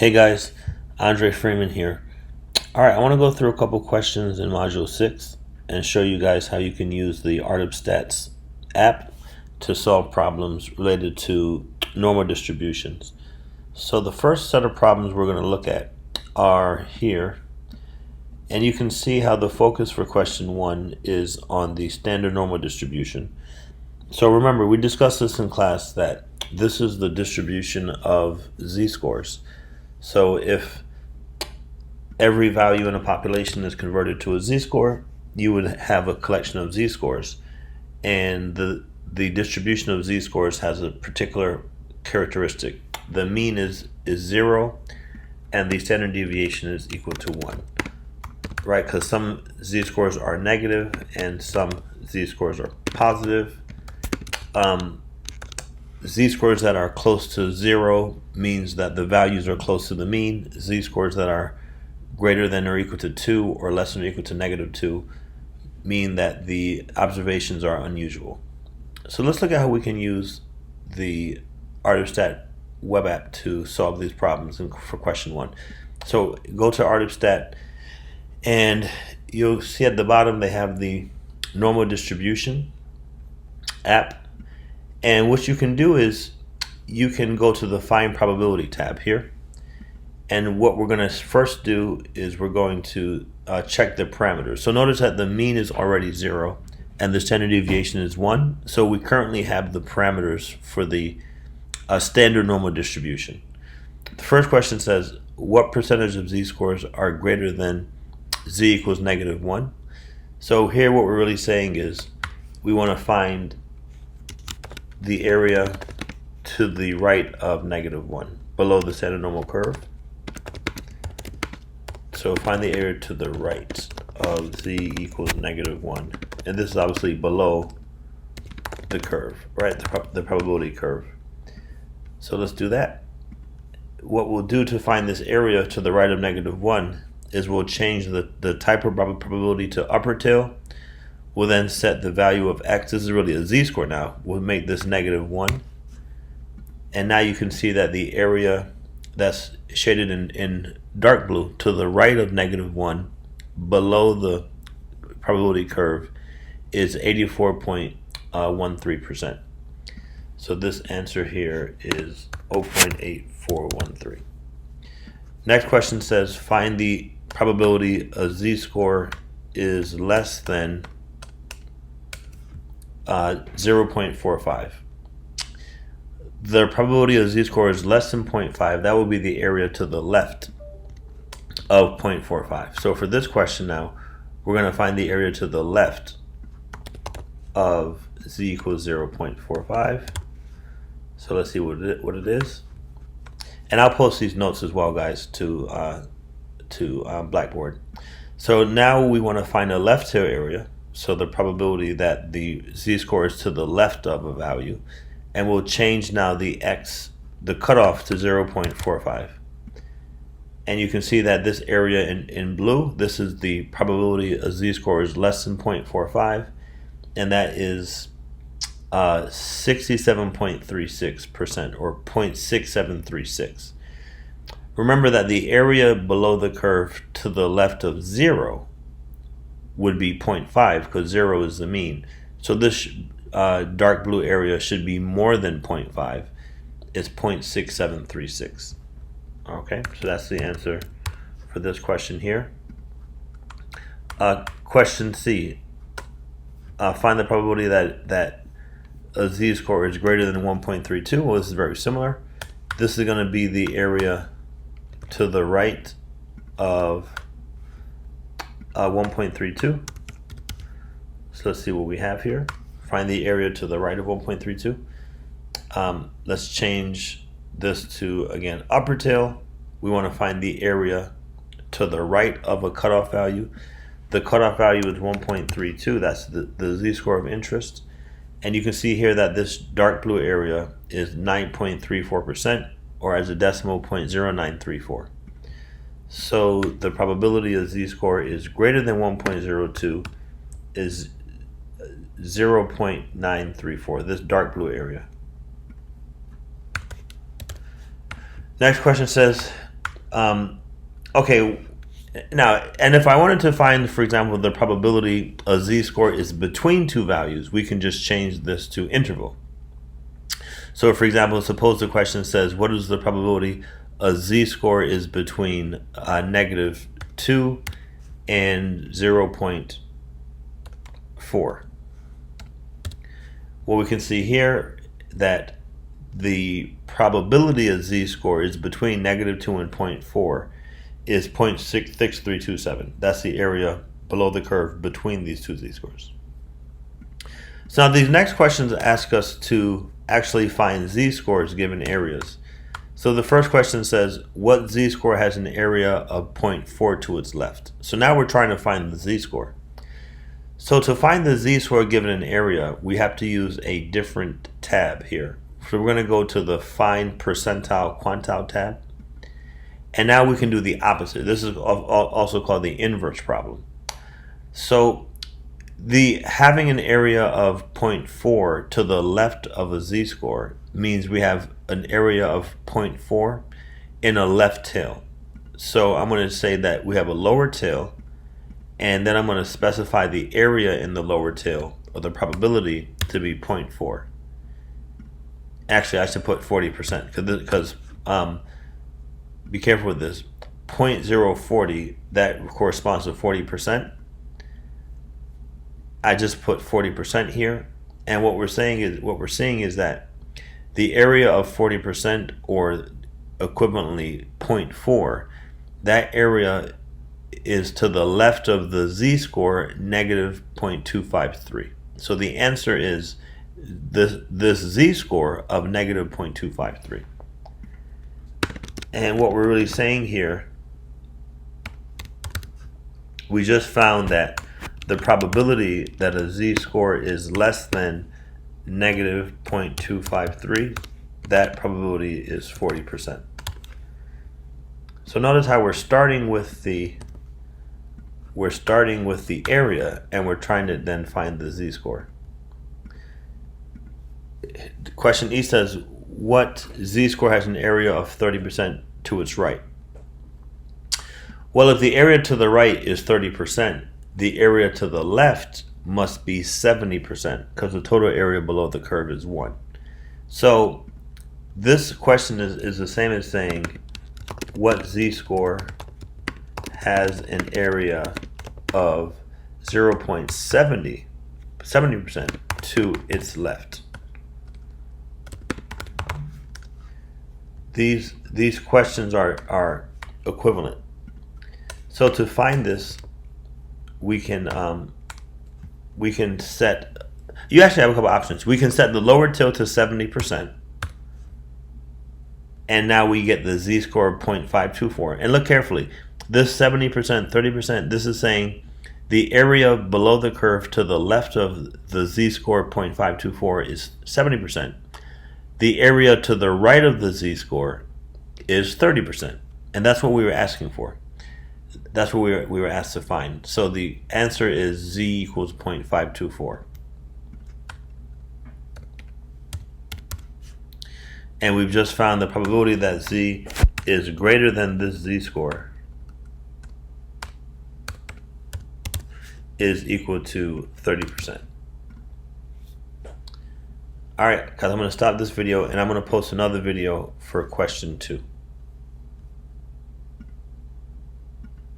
Hey guys, Andre Freeman here. Alright, I want to go through a couple questions in Module 6 and show you guys how you can use the Art of Stats app to solve problems related to normal distributions. So the first set of problems we're going to look at are here, and you can see how the focus for question 1 is on the standard normal distribution. So remember, we discussed this in class that this is the distribution of z-scores. So if every value in a population is converted to a z-score, you would have a collection of z-scores, and the distribution of z-scores has a particular characteristic. The mean is 0 and the standard deviation is equal to 1, right? Because some z-scores are negative and some z-scores are positive. Z-scores that are close to 0 means that the values are close to the mean. Z-scores that are greater than or equal to 2 or less than or equal to -2 mean that the observations are unusual. So let's look at how we can use the Art of Stat web app to solve these problems for question 1. So go to Art of Stat, and you'll see at the bottom they have the normal distribution app. And what you can do is you can go to the Find Probability tab here. And what we're going to first do is we're going to check the parameters. So notice that the mean is already 0 and the standard deviation is 1. So we currently have the parameters for the standard normal distribution. The first question says, what percentage of z-scores are greater than z equals -1? So here what we're really saying is we want to find the area to the right of -1, below the standard normal curve. So find the area to the right of z equals -1, and this is obviously below the curve, right? The probability curve. So let's do that. What we'll do to find this area to the right of -1 is we'll change the type of probability to upper tail. We'll then set the value of x. This is really a z-score now. We'll make this -1. And now you can see that the area that's shaded in dark blue to the right of -1, below the probability curve, is 84.13%. So this answer here is 0.8413. Next question says, find the probability a z-score is less than 0.45. The probability of z-score is less than 0.5. That will be the area to the left of 0.45. So for this question now, we're going to find the area to the left of z equals 0.45. So let's see what it is. And I'll post these notes as well, guys, to Blackboard. So now we want to find a left tail area. So the probability that the z-score is to the left of a value, and we'll change now the cutoff to 0.45. And you can see that this area in blue, this is the probability a z-score is less than 0.45, and that is 67.36%, or 0.6736. Remember that the area below the curve to the left of 0 would be 0.5, because 0 is the mean. So this dark blue area should be more than 0.5. It's 0.6736. Okay, so that's the answer for this question here. Question C. Find the probability that a z-score is greater than 1.32. Well, this is very similar. This is going to be the area to the right of 1.32. So let's see what we have here. Find the area to the right of 1.32. Let's change this to, again, upper tail. We want to find the area to the right of a cutoff value. The cutoff value is 1.32. That's the z-score of interest. And you can see here that this dark blue area is 9.34%, or as a decimal, 0.0934. So the probability of z-score is greater than 1.02 is 0.934, this dark blue area. Next question says, Okay, now, and if I wanted to find, for example, the probability a z-score is between two values, we can just change this to interval. So, for example, suppose the question says, what is the probability a z-score is between -2 and 0.4? Well, we can see here that the probability of z-score is between -2 and 0.4 is 0.66327. That's the area below the curve between these two z-scores. So now these next questions ask us to actually find z-scores given areas. So the first question says, what z-score has an area of 0.4 to its left? So now we're trying to find the z-score. So to find the z-score given an area, we have to use a different tab here. So we're going to go to the Find Percentile Quantile tab. And now we can do the opposite. This is also called the inverse problem. So having an area of 0.4 to the left of a z-score means we have an area of 0.4 in a left tail. So I'm going to say that we have a lower tail, and then I'm going to specify the area in the lower tail, or the probability, to be 0.4. Actually, I should put 40% because be careful with this. 0.040, that corresponds to 40%. I just put 40% here, and what we're seeing is that the area of 40%, or equivalently 0.4, that area is to the left of the z-score, -0.253. So the answer is this z-score of -0.253. And what we're really saying here, we just found that the probability that a z-score is less than -0.253, that probability is 40%. So notice how we're starting with the area, and we're trying to then find the z-score. Question E says, what z-score has an area of 30% to its right? Well, if the area to the right is 30%, the area to the left must be 70%, because the total area below the curve is 1. So this question is the same as saying, what z-score has an area of 70% to its left? These questions are equivalent. So to find this, we can set, you actually have a couple options. We can set the lower tail to 70%, and now we get the z-score of 0.524. And look carefully, this 70%, 30%, this is saying the area below the curve to the left of the z-score 0.524 is 70%. The area to the right of the z-score is 30%, and that's what we were asking for. That's what we were asked to find. So the answer is z equals 0.524. And we've just found the probability that z is greater than this z-score is equal to 30%. Alright, guys, I'm going to stop this video, and I'm going to post another video for question 2.